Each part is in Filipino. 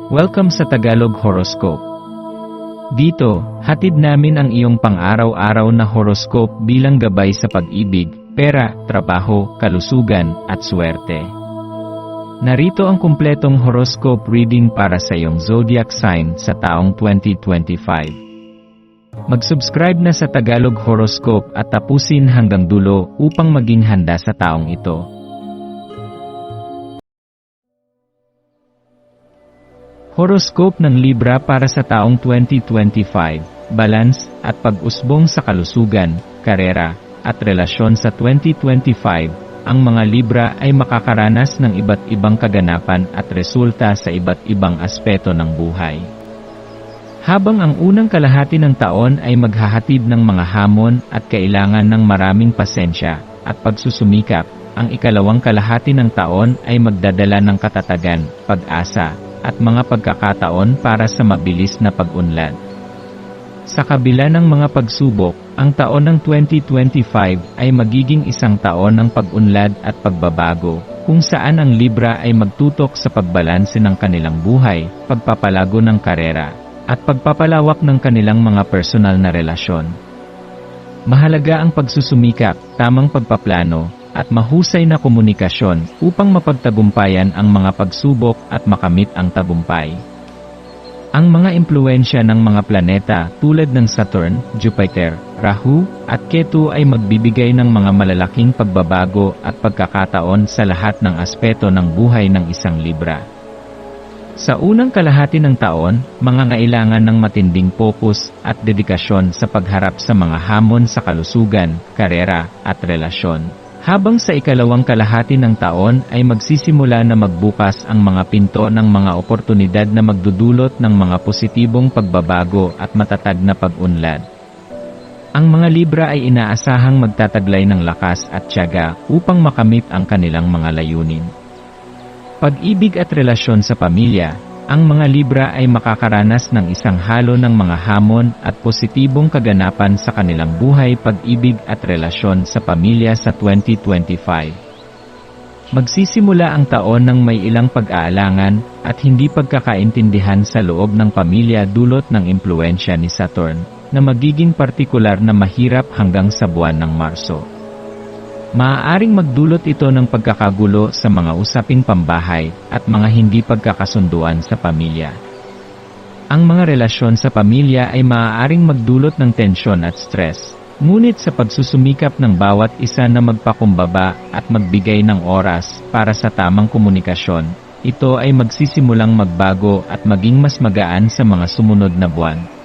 Welcome sa Tagalog Horoscope. Dito, hatid namin ang iyong pang-araw-araw na horoscope bilang gabay sa pag-ibig, pera, trabaho, kalusugan, at swerte. Narito ang kumpletong horoscope reading para sa iyong zodiac sign sa taong 2025. Mag-subscribe na sa Tagalog Horoscope at tapusin hanggang dulo upang maging handa sa taong ito. Horoscope ng Libra para sa taong 2025, balance at pag-usbong sa kalusugan, karera, at relasyon sa 2025. Ang mga Libra ay makakaranas ng iba't ibang kaganapan at resulta sa iba't ibang aspeto ng buhay. Habang ang unang kalahati ng taon ay maghahatid ng mga hamon at kailangan ng maraming pasensya at pagsusumikap, ang ikalawang kalahati ng taon ay magdadala ng katatagan, pag-asa, at mga pagkakataon para sa mabilis na pag-unlad. Sa kabila ng mga pagsubok, ang taon ng 2025 ay magiging isang taon ng pag-unlad at pagbabago, kung saan ang Libra ay magtutok sa pagbalanse ng kanilang buhay, pagpapalago ng karera, at pagpapalawak ng kanilang mga personal na relasyon. Mahalaga ang pagsusumikap, tamang pagpaplano, at mahusay na komunikasyon upang mapagtagumpayan ang mga pagsubok at makamit ang tagumpay. Ang mga impluwensya ng mga planeta tulad ng Saturn, Jupiter, Rahu, at Ketu ay magbibigay ng mga malalaking pagbabago at pagkakataon sa lahat ng aspeto ng buhay ng isang Libra. Sa unang kalahati ng taon, mangangailangan ng matinding focus at dedikasyon sa pagharap sa mga hamon sa kalusugan, karera, at relasyon. Habang sa ikalawang kalahati ng taon ay magsisimula na magbukas ang mga pinto ng mga oportunidad na magdudulot ng mga positibong pagbabago at matatag na pag-unlad. Ang mga Libra ay inaasahang magtataglay ng lakas at tiyaga upang makamit ang kanilang mga layunin. Pag-ibig at relasyon sa pamilya, ang mga Libra ay makakaranas ng isang halo ng mga hamon at positibong kaganapan sa kanilang buhay, pag-ibig at relasyon sa pamilya sa 2025. Magsisimula ang taon ng may ilang pag-aalangan at hindi pagkakaintindihan sa loob ng pamilya dulot ng impluwensya ni Saturn, na magiging partikular na mahirap hanggang sa buwan ng Marso. Maaaring magdulot ito ng pagkakagulo sa mga usaping pambahay at mga hindi pagkakasunduan sa pamilya. Ang mga relasyon sa pamilya ay maaaring magdulot ng tensyon at stress, ngunit sa pagsusumikap ng bawat isa na magpakumbaba at magbigay ng oras para sa tamang komunikasyon, ito ay magsisimulang magbago at maging mas magaan sa mga sumunod na buwan.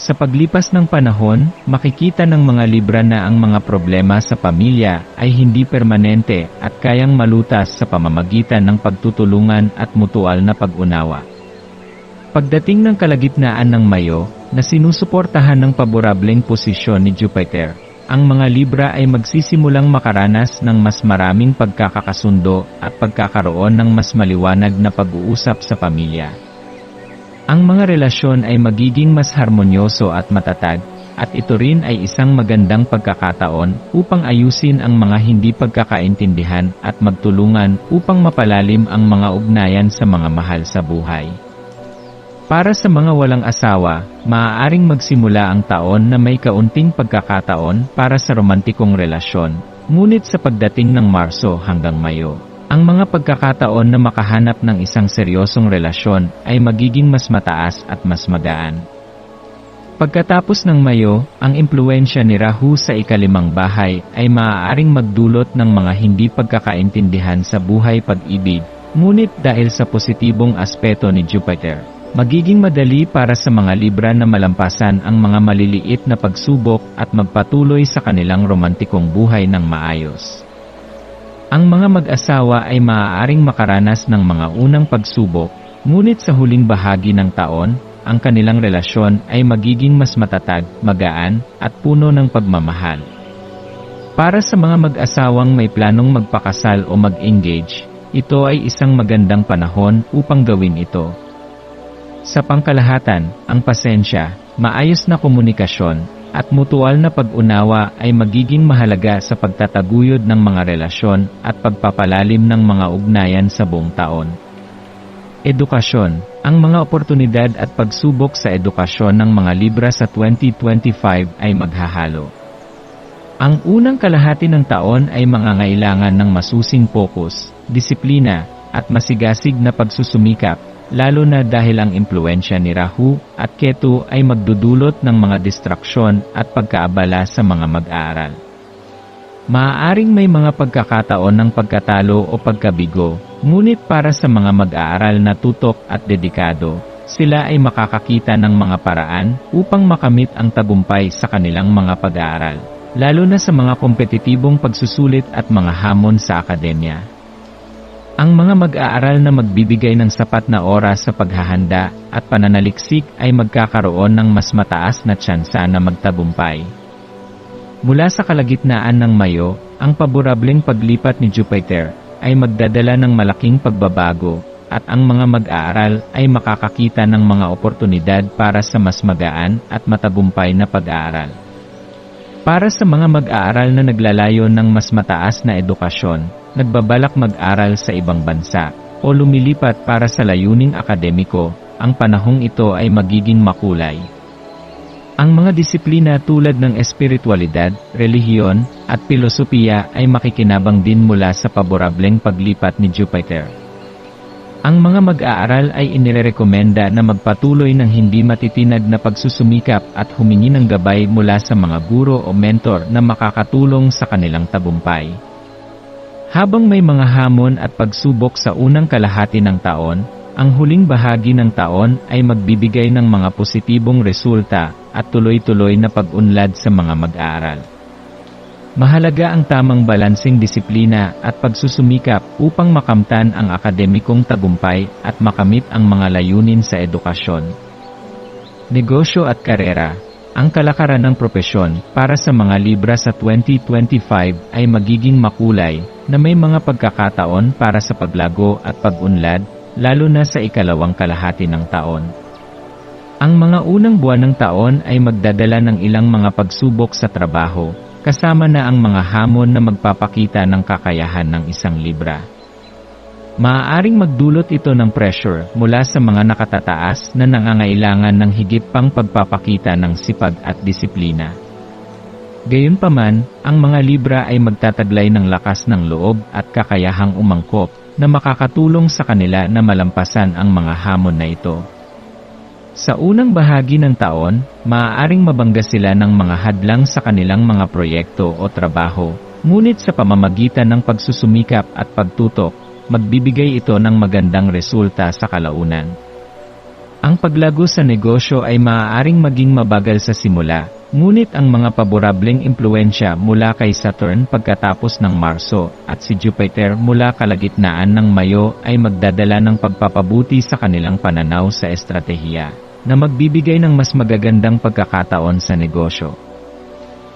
Sa paglipas ng panahon, makikita ng mga Libra na ang mga problema sa pamilya ay hindi permanente at kayang malutas sa pamamagitan ng pagtutulungan at mutual na pag-unawa. Pagdating ng kalagitnaan ng Mayo, na sinusuportahan ng paborableng posisyon ni Jupiter, ang mga Libra ay magsisimulang makaranas ng mas maraming pagkakasundo at pagkakaroon ng mas maliwanag na pag-uusap sa pamilya. Ang mga relasyon ay magiging mas harmonyoso at matatag, at ito rin ay isang magandang pagkakataon upang ayusin ang mga hindi pagkakaintindihan at magtulungan upang mapalalim ang mga ugnayan sa mga mahal sa buhay. Para sa mga walang asawa, maaaring magsimula ang taon na may kaunting pagkakataon para sa romantikong relasyon, ngunit sa pagdating ng Marso hanggang Mayo, ang mga pagkakataon na makahanap ng isang seryosong relasyon ay magiging mas mataas at mas magaan. Pagkatapos ng Mayo, ang impluwensya ni Rahu sa ikalimang bahay ay maaaring magdulot ng mga hindi pagkakaintindihan sa buhay pag-ibig, ngunit dahil sa positibong aspeto ni Jupiter, magiging madali para sa mga Libra na malampasan ang mga maliliit na pagsubok at magpatuloy sa kanilang romantikong buhay ng maayos. Ang mga mag-asawa ay maaaring makaranas ng mga unang pagsubok, ngunit sa huling bahagi ng taon, ang kanilang relasyon ay magiging mas matatag, magaan, at puno ng pagmamahal. Para sa mga mag-asawang may planong magpakasal o mag-engage, ito ay isang magandang panahon upang gawin ito. Sa pangkalahatan, ang pasensya, maayos na komunikasyon, at mutual na pag-unawa ay magiging mahalaga sa pagtataguyod ng mga relasyon at pagpapalalim ng mga ugnayan sa buong taon. Edukasyon. Ang mga oportunidad at pagsubok sa edukasyon ng mga Libra sa 2025 ay maghahalo. Ang unang kalahati ng taon ay mangangailangan ng masusing focus, disiplina, at masigasig na pagsusumikap, lalo na dahil ang impluensya ni Rahu at Ketu ay magdudulot ng mga distraksyon at pagkaabala sa mga mag-aaral. Maaaring may mga pagkakataon ng pagkatalo o pagkabigo, ngunit para sa mga mag-aaral na tutok at dedikado, sila ay makakakita ng mga paraan upang makamit ang tagumpay sa kanilang mga pag-aaral, lalo na sa mga kompetitibong pagsusulit at mga hamon sa akademya. Ang mga mag-aaral na magbibigay ng sapat na oras sa paghahanda at pananaliksik ay magkakaroon ng mas mataas na tsansa na magtagumpay. Mula sa kalagitnaan ng Mayo, ang paborableng paglipat ni Jupiter ay magdadala ng malaking pagbabago, at ang mga mag-aaral ay makakakita ng mga oportunidad para sa mas magaan at matagumpay na pag-aaral. Para sa mga mag-aaral na naglalayo ng mas mataas na edukasyon, nagbabalak mag-aral sa ibang bansa, o lumilipat para sa layuning akademiko, ang panahong ito ay magiging makulay. Ang mga disiplina tulad ng espiritualidad, relihiyon, at filosofiya ay makikinabang din mula sa paborableng paglipat ni Jupiter. Ang mga mag-aaral ay inirekomenda na magpatuloy ng hindi matitinag na pagsusumikap at humingi ng gabay mula sa mga guro o mentor na makakatulong sa kanilang tagumpay. Habang may mga hamon at pagsubok sa unang kalahati ng taon, ang huling bahagi ng taon ay magbibigay ng mga positibong resulta at tuloy-tuloy na pag-unlad sa mga mag-aaral. Mahalaga ang tamang balansing disiplina at pagsusumikap upang makamtan ang akademikong tagumpay at makamit ang mga layunin sa edukasyon. Negosyo at karera. Ang kalakaran ng propesyon para sa mga Libra sa 2025 ay magiging makulay na may mga pagkakataon para sa paglago at pag-unlad, lalo na sa ikalawang kalahati ng taon. Ang mga unang buwan ng taon ay magdadala ng ilang mga pagsubok sa trabaho, kasama na ang mga hamon na magpapakita ng kakayahan ng isang Libra. Maaaring magdulot ito ng pressure mula sa mga nakatataas na nangangailangan ng higit pang pagpapakita ng sipag at disiplina. Gayunpaman, ang mga Libra ay magtataglay ng lakas ng loob at kakayahang umangkop na makakatulong sa kanila na malampasan ang mga hamon na ito. Sa unang bahagi ng taon, maaaring mabangga sila ng mga hadlang sa kanilang mga proyekto o trabaho, ngunit sa pamamagitan ng pagsusumikap at pagtutok, magbibigay ito ng magandang resulta sa kalaunan. Ang paglago sa negosyo ay maaaring maging mabagal sa simula, ngunit ang mga paborableng impluensya mula kay Saturn pagkatapos ng Marso at si Jupiter mula kalagitnaan ng Mayo ay magdadala ng pagpapabuti sa kanilang pananaw sa estratehiya, na magbibigay ng mas magagandang pagkakataon sa negosyo.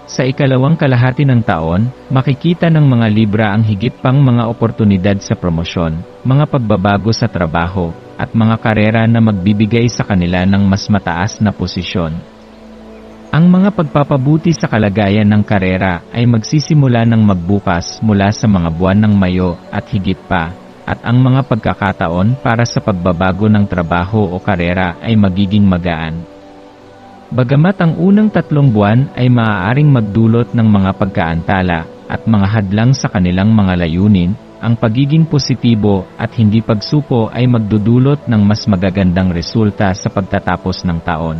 Sa ikalawang kalahati ng taon, makikita ng mga Libra ang higit pang mga oportunidad sa promosyon, mga pagbabago sa trabaho, at mga karera na magbibigay sa kanila ng mas mataas na posisyon. Ang mga pagpapabuti sa kalagayan ng karera ay magsisimula ng magbukas mula sa mga buwan ng Mayo at higit pa, at ang mga pagkakataon para sa pagbabago ng trabaho o karera ay magiging magaan. Bagamat ang unang 3 buwan ay maaaring magdulot ng mga pagkaantala at mga hadlang sa kanilang mga layunin, ang pagiging positibo at hindi pagsuko ay magdudulot ng mas magagandang resulta sa pagtatapos ng taon.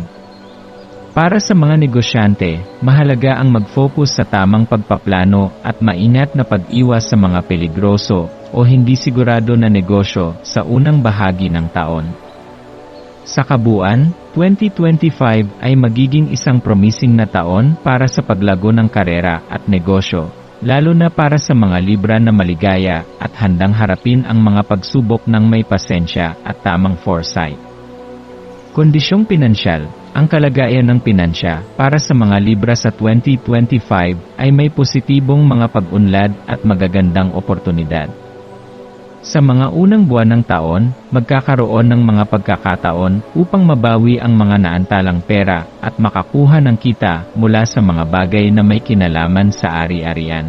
Para sa mga negosyante, mahalaga ang mag-focus sa tamang pagpaplano at maingat na pag-iwas sa mga peligroso o hindi sigurado na negosyo sa unang bahagi ng taon. Sa kabuuan, 2025 ay magiging isang promising na taon para sa paglago ng karera at negosyo, lalo na para sa mga Libra na maligaya at handang harapin ang mga pagsubok ng may pasensya at tamang foresight. Kondisyong pinansyal. Ang kalagayan ng pinansya para sa mga Libra sa 2025 ay may positibong mga pag-unlad at magagandang oportunidad. Sa mga unang buwan ng taon, magkakaroon ng mga pagkakataon upang mabawi ang mga naantalang pera at makakuha ng kita mula sa mga bagay na may kinalaman sa ari-arian.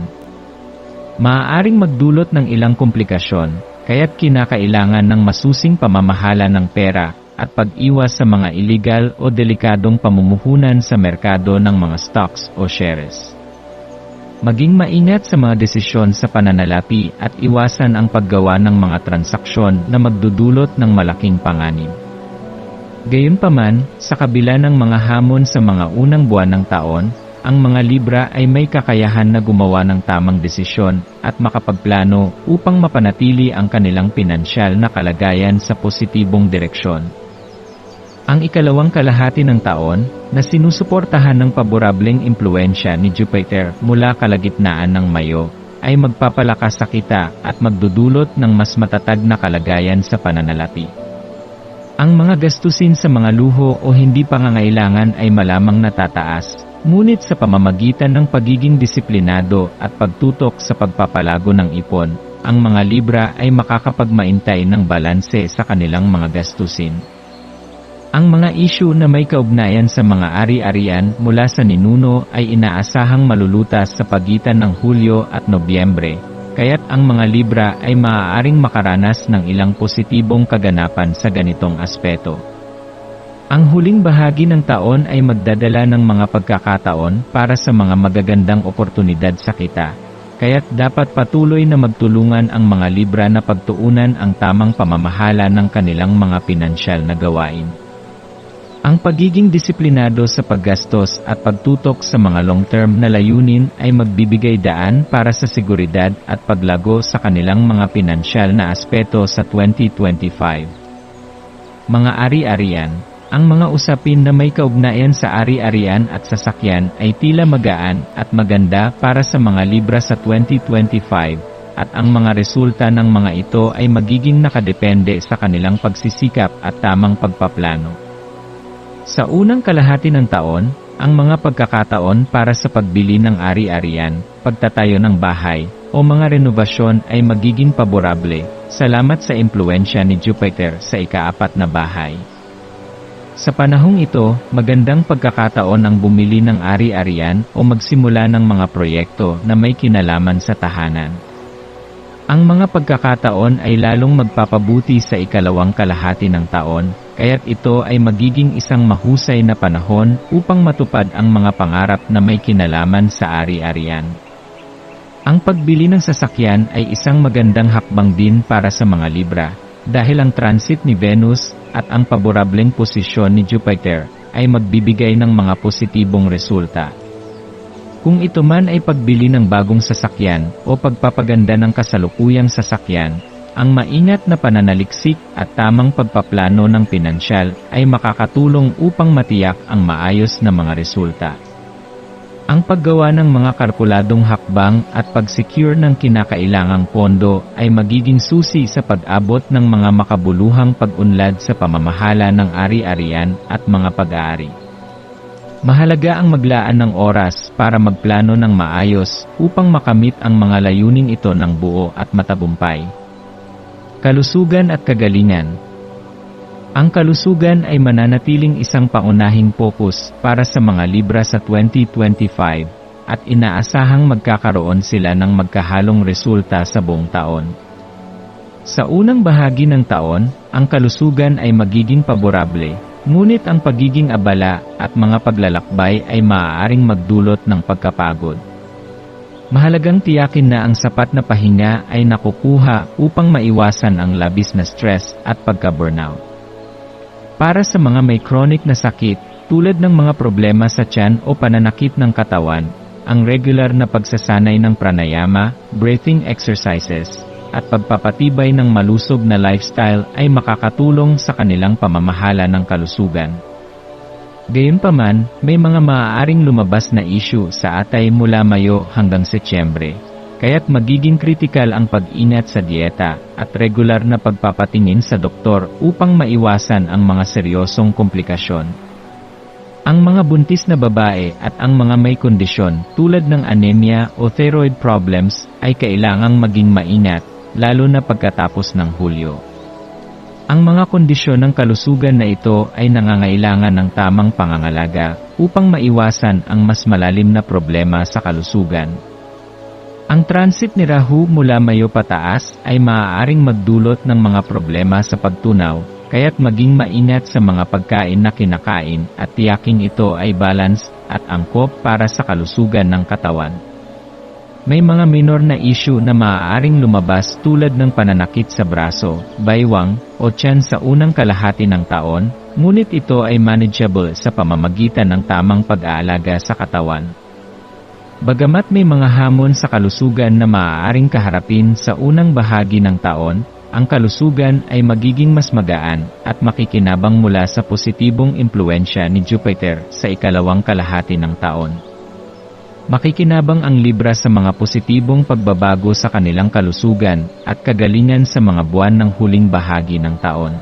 Maaaring magdulot ng ilang komplikasyon, kaya't kinakailangan ng masusing pamamahala ng pera at pag-iwas sa mga illegal o delikadong pamumuhunan sa merkado ng mga stocks o shares. Maging maingat sa mga desisyon sa pananalapi at iwasan ang paggawa ng mga transaksyon na magdudulot ng malaking panganib. Gayunpaman, sa kabila ng mga hamon sa mga unang buwan ng taon, ang mga Libra ay may kakayahan na gumawa ng tamang desisyon at makapagplano upang mapanatili ang kanilang pinansyal na kalagayan sa positibong direksyon. Ang ikalawang kalahati ng taon, na sinusuportahan ng paborableng impluensya ni Jupiter mula kalagitnaan ng Mayo, ay magpapalakas sa kita at magdudulot ng mas matatag na kalagayan sa pananalapi. Ang mga gastusin sa mga luho o hindi pangangailangan ay malamang natataas, ngunit sa pamamagitan ng pagiging disiplinado at pagtutok sa pagpapalago ng ipon, ang mga Libra ay makakapagmaintay ng balanse sa kanilang mga gastusin. Ang mga issue na may kaugnayan sa mga ari-arian mula sa ninuno ay inaasahang malulutas sa pagitan ng Hulyo at Nobyembre, kaya't ang mga Libra ay maaaring makaranas ng ilang positibong kaganapan sa ganitong aspeto. Ang huling bahagi ng taon ay magdadala ng mga pagkakataon para sa mga magagandang oportunidad sa kita, kaya't dapat patuloy na magtulungan ang mga Libra na pagtuunan ang tamang pamamahala ng kanilang mga pinansyal na gawain. Ang pagiging disiplinado sa paggastos at pagtutok sa mga long-term na layunin ay magbibigay daan para sa seguridad at paglago sa kanilang mga pinansyal na aspeto sa 2025. Mga ari-arian, ang mga usapin na may kaugnayan sa ari-arian at sasakyan ay tila magaan at maganda para sa mga Libra sa 2025, at ang mga resulta ng mga ito ay magiging nakadepende sa kanilang pagsisikap at tamang pagpaplano. Sa unang kalahati ng taon, ang mga pagkakataon para sa pagbili ng ari-arian, pagtatayo ng bahay, o mga renovasyon ay magiging paborable, salamat sa impluensya ni Jupiter sa ika-4 na bahay. Sa panahong ito, magandang pagkakataon ang bumili ng ari-arian o magsimula ng mga proyekto na may kinalaman sa tahanan. Ang mga pagkakataon ay lalong magpapabuti sa ikalawang kalahati ng taon, kaya't ito ay magiging isang mahusay na panahon upang matupad ang mga pangarap na may kinalaman sa ari-arian. Ang pagbili ng sasakyan ay isang magandang hakbang din para sa mga Libra, dahil ang transit ni Venus at ang paborableng posisyon ni Jupiter ay magbibigay ng mga positibong resulta. Kung ito man ay pagbili ng bagong sasakyan o pagpapaganda ng kasalukuyang sasakyan, ang maingat na pananaliksik at tamang pagpaplano ng pinansyal ay makakatulong upang matiyak ang maayos na mga resulta. Ang paggawa ng mga kalkuladong hakbang at pag-secure ng kinakailangang pondo ay magiging susi sa pag-abot ng mga makabuluhang pag-unlad sa pamamahala ng ari-arian at mga pag-aari. Mahalaga ang maglaan ng oras para magplano ng maayos upang makamit ang mga layuning ito ng buo at matagumpay. Kalusugan at kagalingan. Ang kalusugan ay mananatiling isang pangunahing focus para sa mga Libra sa 2025, at inaasahang magkakaroon sila ng magkahalong resulta sa buong taon. Sa unang bahagi ng taon, ang kalusugan ay magiging paborable, ngunit ang pagiging abala at mga paglalakbay ay maaaring magdulot ng pagkapagod. Mahalagang tiyakin na ang sapat na pahinga ay nakukuha upang maiwasan ang labis na stress at pagka-burnout. Para sa mga may chronic na sakit, tulad ng mga problema sa tiyan o pananakit ng katawan, ang regular na pagsasanay ng pranayama, breathing exercises, at pagpapatibay ng malusog na lifestyle ay makakatulong sa kanilang pamamahala ng kalusugan. Gayunpaman, may mga maaaring lumabas na issue sa atay mula Mayo hanggang Setyembre, kaya't magiging kritikal ang pag-ingat sa dieta at regular na pagpapatingin sa doktor upang maiwasan ang mga seryosong komplikasyon. Ang mga buntis na babae at ang mga may kondisyon tulad ng anemia o thyroid problems ay kailangang maging maingat, lalo na pagkatapos ng Hulyo. Ang mga kondisyon ng kalusugan na ito ay nangangailangan ng tamang pangangalaga upang maiwasan ang mas malalim na problema sa kalusugan. Ang transit ni Rahu mula Mayo pataas ay maaaring magdulot ng mga problema sa pagtunaw, kaya't maging maingat sa mga pagkain na kinakain at tiyaking ito ay balance at angkop para sa kalusugan ng katawan. May mga minor na issue na maaaring lumabas tulad ng pananakit sa braso, baywang, o tiyan sa unang kalahati ng taon, ngunit ito ay manageable sa pamamagitan ng tamang pag-aalaga sa katawan. Bagamat may mga hamon sa kalusugan na maaaring kaharapin sa unang bahagi ng taon, ang kalusugan ay magiging mas magaan at makikinabang mula sa positibong impluensya ni Jupiter sa ikalawang kalahati ng taon. Makikinabang ang Libra sa mga positibong pagbabago sa kanilang kalusugan at kagalingan sa mga buwan ng huling bahagi ng taon.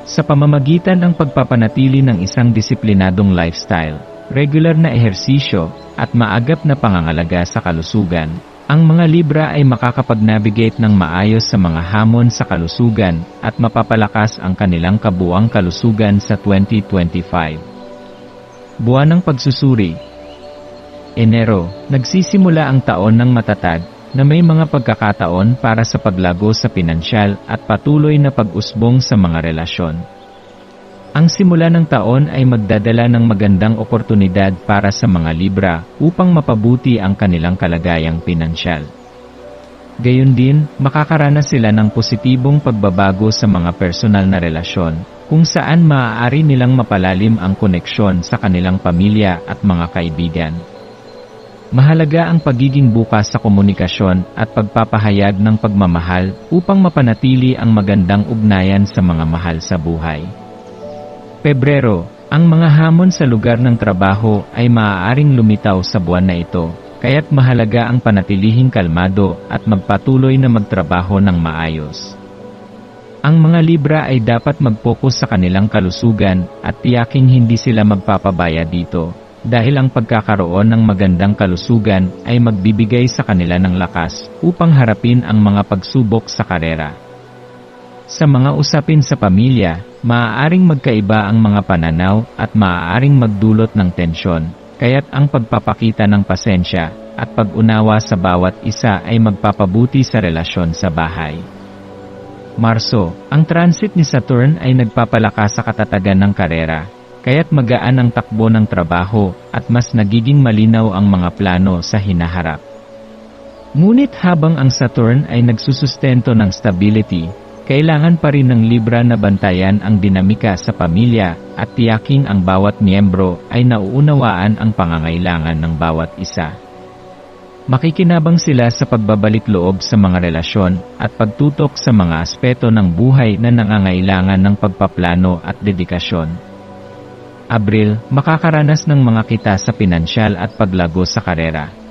Sa pamamagitan ng pagpapanatili ng isang disiplinadong lifestyle, regular na ehersisyo, at maagap na pangangalaga sa kalusugan, ang mga Libra ay makakapag-navigate ng maayos sa mga hamon sa kalusugan at mapapalakas ang kanilang kabuuang kalusugan sa 2025. Buwan ng pagsusuri. Enero, nagsisimula ang taon ng matatag, na may mga pagkakataon para sa paglago sa pinansyal at patuloy na pag-usbong sa mga relasyon. Ang simula ng taon ay magdadala ng magandang oportunidad para sa mga Libra upang mapabuti ang kanilang kalagayang pinansyal. Gayon din, makakaranas sila ng positibong pagbabago sa mga personal na relasyon, kung saan maaari nilang mapalalim ang koneksyon sa kanilang pamilya at mga kaibigan. Mahalaga ang pagiging bukas sa komunikasyon at pagpapahayag ng pagmamahal upang mapanatili ang magandang ugnayan sa mga mahal sa buhay. Pebrero, ang mga hamon sa lugar ng trabaho ay maaaring lumitaw sa buwan na ito, kaya't mahalaga ang panatilihing kalmado at magpatuloy na magtrabaho ng maayos. Ang mga Libra ay dapat mag-focus sa kanilang kalusugan at tiyaking hindi sila magpapabaya dito, dahil ang pagkakaroon ng magandang kalusugan ay magbibigay sa kanila ng lakas upang harapin ang mga pagsubok sa karera. Sa mga usapin sa pamilya, maaaring magkaiba ang mga pananaw at maaaring magdulot ng tensyon, kaya't ang pagpapakita ng pasensya at pag-unawa sa bawat isa ay magpapabuti sa relasyon sa bahay. Marso, ang transit ni Saturn ay nagpapalakas sa katatagan ng karera, kaya't magaan ang takbo ng trabaho at mas nagiging malinaw ang mga plano sa hinaharap. Ngunit habang ang Saturn ay nagsusustento ng stability, kailangan pa rin ng Libra na bantayan ang dinamika sa pamilya at tiyaking ang bawat miyembro ay nauunawaan ang pangangailangan ng bawat isa. Makikinabang sila sa pagbabalik loob sa mga relasyon at pagtutok sa mga aspeto ng buhay na nangangailangan ng pagpaplano at dedikasyon. Abril, makakaranas ng mga kita sa pinansyal at paglago sa karera.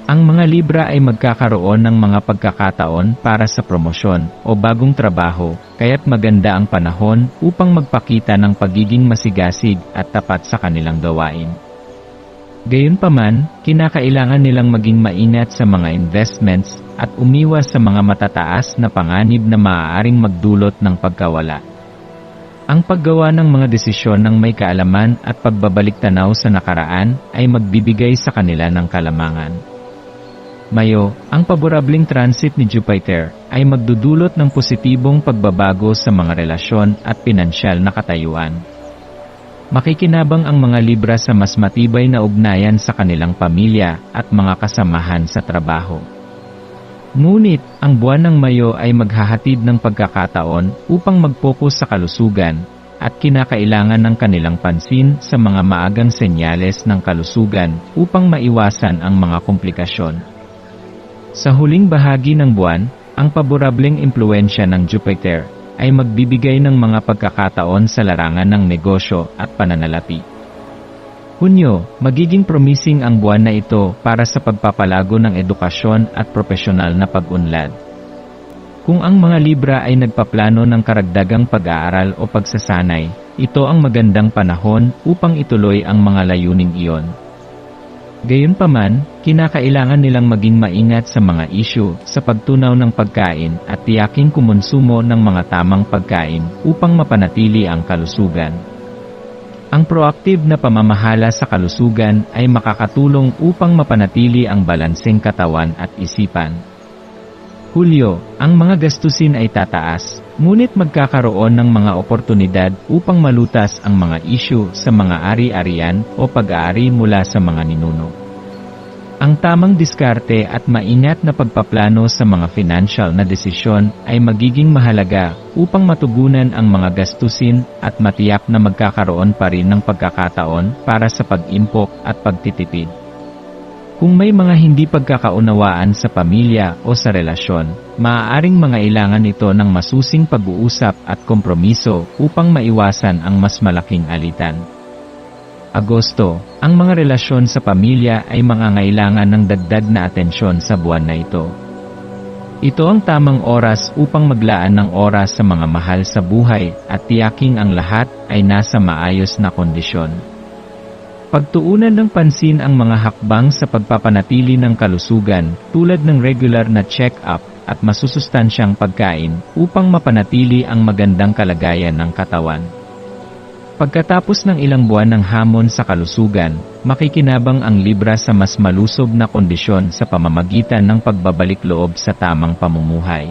Ang mga Libra ay magkakaroon ng mga pagkakataon para sa promosyon o bagong trabaho, kaya't maganda ang panahon upang magpakita ng pagiging masigasig at tapat sa kanilang gawain. Gayunpaman, kinakailangan nilang maging maingat sa mga investments at umiwas sa mga matataas na panganib na maaaring magdulot ng pagkawala. Ang paggawa ng mga desisyon ng may kaalaman at pagbabalik tanaw sa nakaraan ay magbibigay sa kanila ng kalamangan. Mayo, ang paborableng transit ni Jupiter ay magdudulot ng positibong pagbabago sa mga relasyon at pinansyal na katayuan. Makikinabang ang mga Libra sa mas matibay na ugnayan sa kanilang pamilya at mga kasamahan sa trabaho. Ngunit, ang buwan ng Mayo ay maghahatid ng pagkakataon upang mag-focus sa kalusugan at kinakailangan ng kanilang pansin sa mga maagang senyales ng kalusugan upang maiwasan ang mga komplikasyon. Sa huling bahagi ng buwan, ang paborableng impluensya ng Jupiter ay magbibigay ng mga pagkakataon sa larangan ng negosyo at pananalapi. Hunyo, magiging promising ang buwan na ito para sa pagpapalago ng edukasyon at propesyonal na pag-unlad. Kung ang mga Libra ay nagpaplano ng karagdagang pag-aaral o pagsasanay, ito ang magandang panahon upang ituloy ang mga layuning iyon. Gayunpaman, kinakailangan nilang maging maingat sa mga isyu sa pagtunaw ng pagkain at tiyaking kumonsumo ng mga tamang pagkain upang mapanatili ang kalusugan. Ang proactive na pamamahala sa kalusugan ay makakatulong upang mapanatili ang balanseng katawan at isipan. Hulyo, ang mga gastusin ay tataas, ngunit magkakaroon ng mga oportunidad upang malutas ang mga isyu sa mga ari-arian o pag-aari mula sa mga ninuno. Ang tamang diskarte at maingat na pagpaplano sa mga financial na desisyon ay magiging mahalaga upang matugunan ang mga gastusin at matiyak na magkakaroon pa rin ng pagkakataon para sa pag-impok at pagtitipid. Kung may mga hindi pagkakaunawaan sa pamilya o sa relasyon, maaaring mangailangan ito ng masusing pag-uusap at kompromiso upang maiwasan ang mas malaking alitan. Agosto, ang mga relasyon sa pamilya ay mangangailangan ng dagdag na atensyon sa buwan na ito. Ito ang tamang oras upang maglaan ng oras sa mga mahal sa buhay at tiyaking ang lahat ay nasa maayos na kondisyon. Pagtuunan ng pansin ang mga hakbang sa pagpapanatili ng kalusugan tulad ng regular na check-up at masusustansyang pagkain upang mapanatili ang magandang kalagayan ng katawan. Pagkatapos ng ilang buwan ng hamon sa kalusugan, makikinabang ang Libra sa mas malusog na kondisyon sa pamamagitan ng pagbabalik loob sa tamang pamumuhay.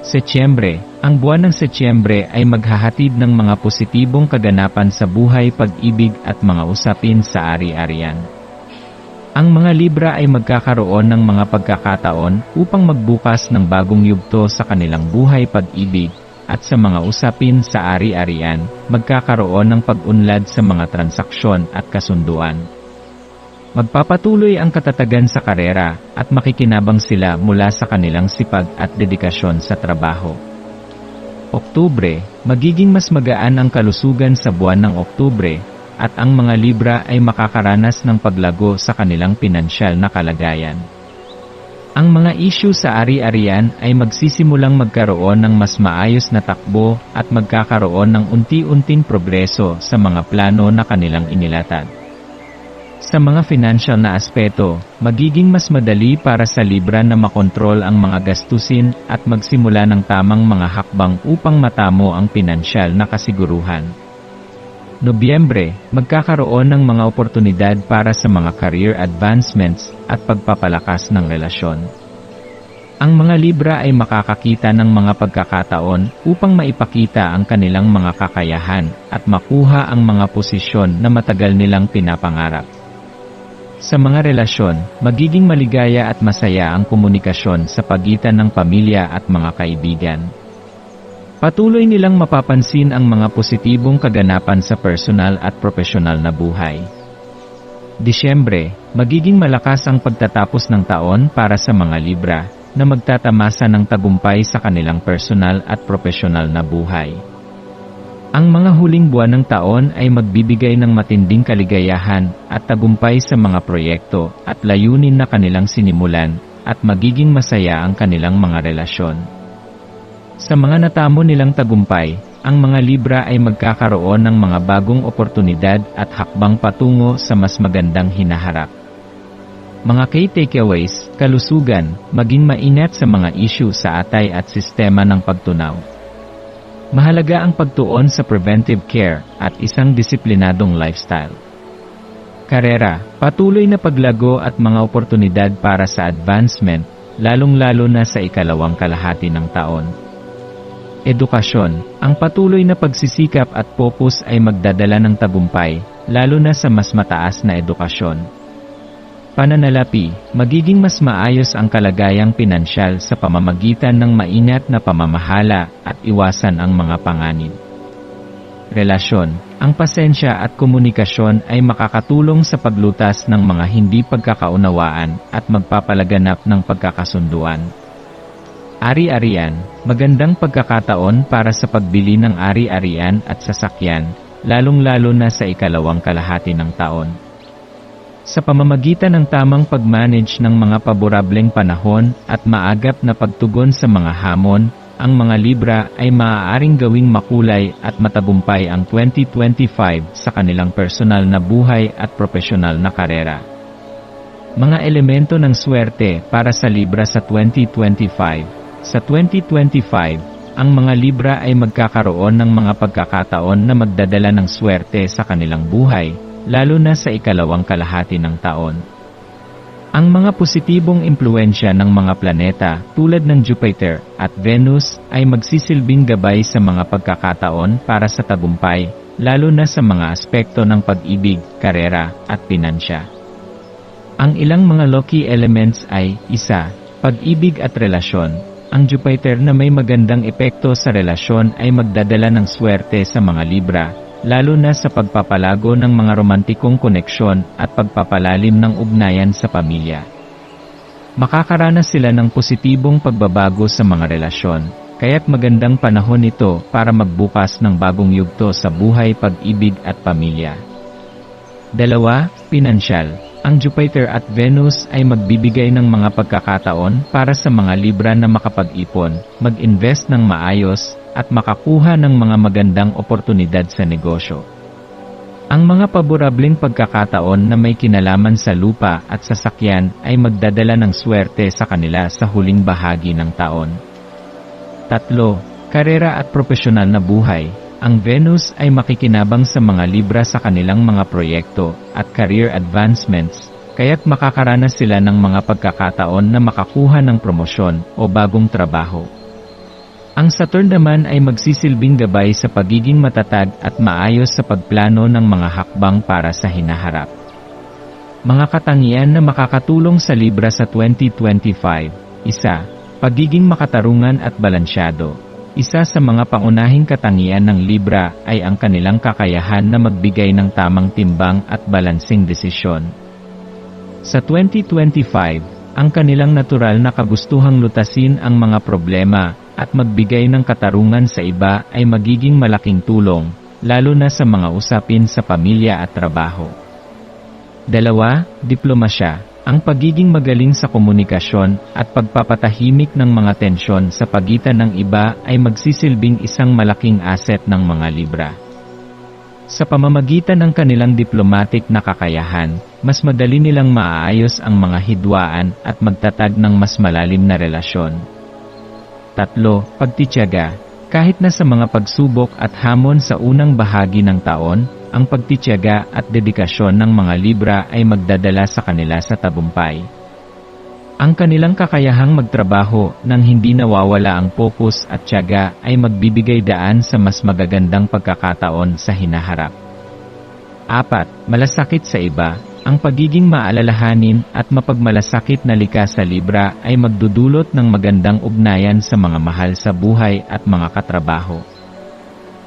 Setyembre, ang buwan ng Setyembre ay maghahatid ng mga positibong kaganapan sa buhay, pag-ibig at mga usapin sa ari-arian. Ang mga Libra ay magkakaroon ng mga pagkakataon upang magbukas ng bagong yugto sa kanilang buhay, pag-ibig, at sa mga usapin sa ari-arian, magkakaroon ng pag-unlad sa mga transaksyon at kasunduan. Magpapatuloy ang katatagan sa karera at makikinabang sila mula sa kanilang sipag at dedikasyon sa trabaho. Oktubre, magiging mas magaan ang kalusugan sa buwan ng Oktubre, at ang mga Libra ay makakaranas ng paglago sa kanilang pinansyal na kalagayan. Ang mga isyu sa ari-arian ay magsisimulang magkaroon ng mas maayos na takbo at magkakaroon ng unti-unting progreso sa mga plano na kanilang inilatad. Sa mga financial na aspeto, magiging mas madali para sa Libra na makontrol ang mga gastusin at magsimula ng tamang mga hakbang upang matamo ang pinansyal na kasiguruhan. Nobyembre, magkakaroon ng mga oportunidad para sa mga career advancements at pagpapalakas ng relasyon. Ang mga Libra ay makakakita ng mga pagkakataon upang maipakita ang kanilang mga kakayahan at makuha ang mga posisyon na matagal nilang pinapangarap. Sa mga relasyon, magiging maligaya at masaya ang komunikasyon sa pagitan ng pamilya at mga kaibigan. Patuloy nilang mapapansin ang mga positibong kaganapan sa personal at profesional na buhay. Disyembre, magiging malakas ang pagtatapos ng taon para sa mga Libra, na magtatamasa ng tagumpay sa kanilang personal at profesional na buhay. Ang mga huling buwan ng taon ay magbibigay ng matinding kaligayahan at tagumpay sa mga proyekto at layunin na kanilang sinimulan, at magiging masaya ang kanilang mga relasyon. Sa mga natamo nilang tagumpay, ang mga Libra ay magkakaroon ng mga bagong oportunidad at hakbang patungo sa mas magandang hinaharap. Mga key takeaways, kalusugan, maging maingat sa mga isyu sa atay at sistema ng pagtunaw. Mahalaga ang pagtuon sa preventive care at isang disiplinadong lifestyle. Karera, patuloy na paglago at mga oportunidad para sa advancement, lalong-lalo na sa ikalawang kalahati ng taon. Edukasyon, ang patuloy na pagsisikap at focus ay magdadala ng tagumpay, lalo na sa mas mataas na edukasyon. Pananalapi, magiging mas maayos ang kalagayang pinansyal sa pamamagitan ng maingat na pamamahala at iwasan ang mga panganib. Relasyon, ang pasensya at komunikasyon ay makakatulong sa paglutas ng mga hindi pagkakaunawaan at magpapalaganap ng pagkakasunduan. Ari-arian, magandang pagkakataon para sa pagbili ng ari-arian at sasakyan, lalong-lalo na sa ikalawang kalahati ng taon. Sa pamamagitan ng tamang pag-manage ng mga paborableng panahon at maagap na pagtugon sa mga hamon, ang mga Libra ay maaaring gawing makulay at matagumpay ang 2025 sa kanilang personal na buhay at profesional na karera. Mga elemento ng swerte para sa Libra sa 2025. Sa 2025, ang mga Libra ay magkakaroon ng mga pagkakataon na magdadala ng swerte sa kanilang buhay, lalo na sa ikalawang kalahati ng taon. Ang mga positibong impluensya ng mga planeta, tulad ng Jupiter at Venus, ay magsisilbing gabay sa mga pagkakataon para sa tagumpay, lalo na sa mga aspekto ng pag-ibig, karera, at pinansya. Ang ilang mga lucky elements ay, 1. Pag-ibig at relasyon. Ang Jupiter na may magandang epekto sa relasyon ay magdadala ng swerte sa mga Libra, lalo na sa pagpapalago ng mga romantikong koneksyon at pagpapalalim ng ugnayan sa pamilya. Makakaranas sila ng positibong pagbabago sa mga relasyon, kaya't magandang panahon ito para magbukas ng bagong yugto sa buhay, pag-ibig at pamilya. 2. Pinansyal. Ang Jupiter at Venus ay magbibigay ng mga pagkakataon para sa mga Libra na makapag-ipon, mag-invest ng maayos, at makakuha ng mga magandang oportunidad sa negosyo. Ang mga paborableng pagkakataon na may kinalaman sa lupa at sasakyan ay magdadala ng swerte sa kanila sa huling bahagi ng taon. 3. Karera at propesyonal na buhay. Ang Venus ay makikinabang sa mga Libra sa kanilang mga proyekto at career advancements, kaya't makakaranas sila ng mga pagkakataon na makakuha ng promosyon o bagong trabaho. Ang Saturn naman ay magsisilbing gabay sa pagiging matatag at maayos sa pagplano ng mga hakbang para sa hinaharap. Mga katangian na makakatulong sa Libra sa 2025. 1. Pagiging makatarungan at balansyado. Isa sa mga pangunahing katangian ng Libra ay ang kanilang kakayahan na magbigay ng tamang timbang at balansing desisyon. Sa 2025, ang kanilang natural na kagustuhang lutasin ang mga problema at magbigay ng katarungan sa iba ay magiging malaking tulong, lalo na sa mga usapin sa pamilya at trabaho. 2. Diplomasya. Ang pagiging magaling sa komunikasyon at pagpapatahimik ng mga tensyon sa pagitan ng iba ay magsisilbing isang malaking asset ng mga Libra. Sa pamamagitan ng kanilang diplomatic na kakayahan, mas madali nilang maaayos ang mga hidwaan at magtatag ng mas malalim na relasyon. 3. Pagtitiyaga. Kahit na sa mga pagsubok at hamon sa unang bahagi ng taon, ang pagtitiyaga at dedikasyon ng mga Libra ay magdadala sa kanila sa tagumpay. Ang kanilang kakayahang magtrabaho nang hindi nawawala ang focus at tiyaga ay magbibigay daan sa mas magagandang pagkakataon sa hinaharap. 4. Malasakit sa iba. Ang pagiging maalalahanin at mapagmalasakit na likas sa Libra ay magdudulot ng magandang ugnayan sa mga mahal sa buhay at mga katrabaho.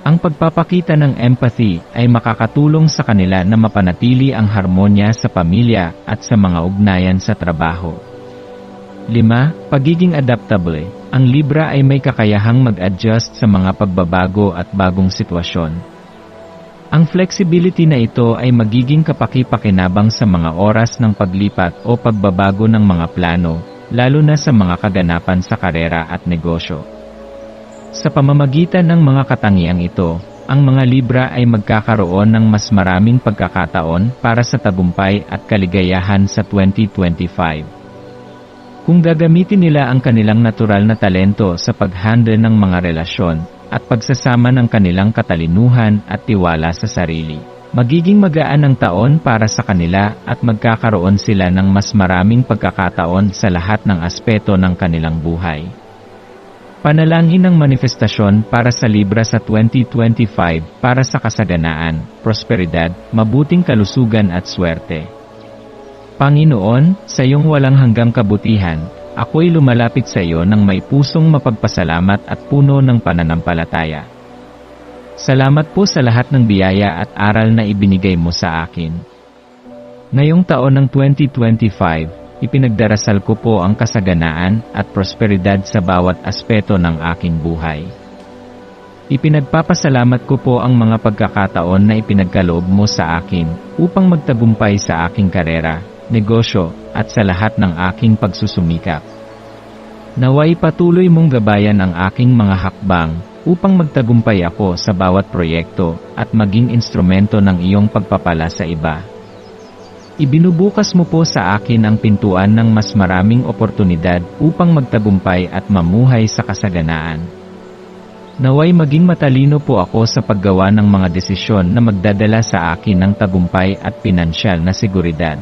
Ang pagpapakita ng empathy ay makakatulong sa kanila na mapanatili ang harmonya sa pamilya at sa mga ugnayan sa trabaho. 5. Pagiging adaptable. Ang Libra ay may kakayahang mag-adjust sa mga pagbabago at bagong sitwasyon. Ang flexibility na ito ay magiging kapaki-pakinabang sa mga oras ng paglipat o pagbabago ng mga plano, lalo na sa mga kaganapan sa karera at negosyo. Sa pamamagitan ng mga katangiang ito, ang mga Libra ay magkakaroon ng mas maraming pagkakataon para sa tagumpay at kaligayahan sa 2025. Kung gagamitin nila ang kanilang natural na talento sa pag-handle ng mga relasyon, at pagsasama ng kanilang katalinuhan at tiwala sa sarili, magiging magaan ang taon para sa kanila at magkakaroon sila ng mas maraming pagkakataon sa lahat ng aspeto ng kanilang buhay. Panalangin ng manifestasyon para sa Libra sa 2025 para sa kasaganaan, prosperidad, mabuting kalusugan at swerte. Panginoon, sa iyong walang hanggang kabutihan, ako'y lumalapit sa iyo ng may pusong mapagpasalamat at puno ng pananampalataya. Salamat po sa lahat ng biyaya at aral na ibinigay mo sa akin. Ngayong taon ng 2025, ipinagdarasal ko po ang kasaganaan at prosperidad sa bawat aspeto ng aking buhay. Ipinagpapasalamat ko po ang mga pagkakataon na ipinagkaloob mo sa akin upang magtagumpay sa aking karera, negosyo, at sa lahat ng aking pagsusumikap. Naway patuloy mong gabayan ang aking mga hakbang upang magtagumpay ako sa bawat proyekto at maging instrumento ng iyong pagpapala sa iba. Ibinubukas mo po sa akin ang pintuan ng mas maraming oportunidad upang magtagumpay at mamuhay sa kasaganaan. Naway maging matalino po ako sa paggawa ng mga desisyon na magdadala sa akin ng tagumpay at pinansyal na seguridad.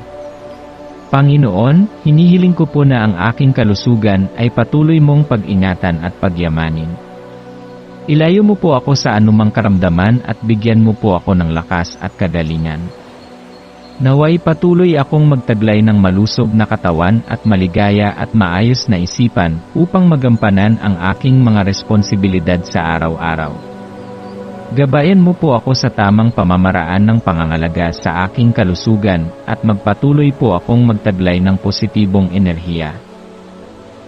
Panginoon, hinihiling ko po na ang aking kalusugan ay patuloy mong pag-ingatan at pagyamanin. Ilayo mo po ako sa anumang karamdaman at bigyan mo po ako ng lakas at kagalingan. Naway patuloy akong magtaglay ng malusog na katawan at maligaya at maayos na isipan upang magampanan ang aking mga responsibilidad sa araw-araw. Gabayan mo po ako sa tamang pamamaraan ng pangangalaga sa aking kalusugan at magpatuloy po akong magtaglay ng positibong enerhiya.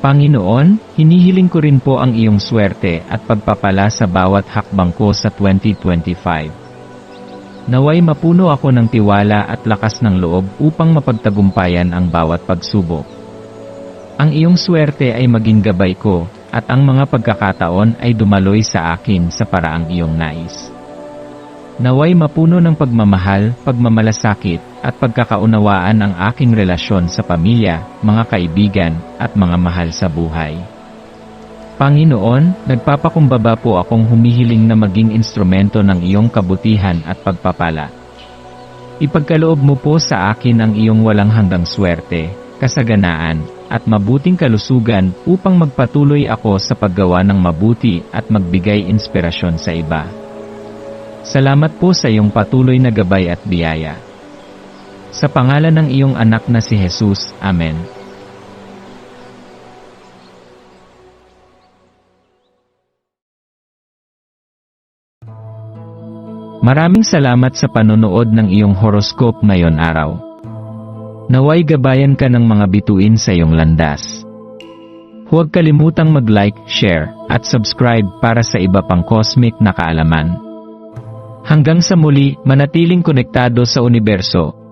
Panginoon, hinihiling ko rin po ang iyong swerte at pagpapala sa bawat hakbang ko sa 2025. Naway mapuno ako ng tiwala at lakas ng loob upang mapagtagumpayan ang bawat pagsubok. Ang iyong swerte ay maging gabay ko, at ang mga pagkakataon ay dumaloy sa akin sa paraang iyong nais. Naway mapuno ng pagmamahal, pagmamalasakit, at pagkakaunawaan ang aking relasyon sa pamilya, mga kaibigan, at mga mahal sa buhay. Panginoon, nagpapakumbaba po akong humihiling na maging instrumento ng iyong kabutihan at pagpapala. Ipagkaloob mo po sa akin ang iyong walang hanggang swerte, kasaganaan, at mabuting kalusugan upang magpatuloy ako sa paggawa ng mabuti at magbigay inspirasyon sa iba. Salamat po sa iyong patuloy na gabay at biyaya. Sa pangalan ng iyong anak na si Jesus, Amen. Maraming salamat sa panonood ng iyong horoscope ngayon araw. Naway gabayan ka ng mga bituin sa iyong landas. Huwag kalimutang mag-like, share, at subscribe para sa iba pang cosmic na kaalaman. Hanggang sa muli, manatiling konektado sa universo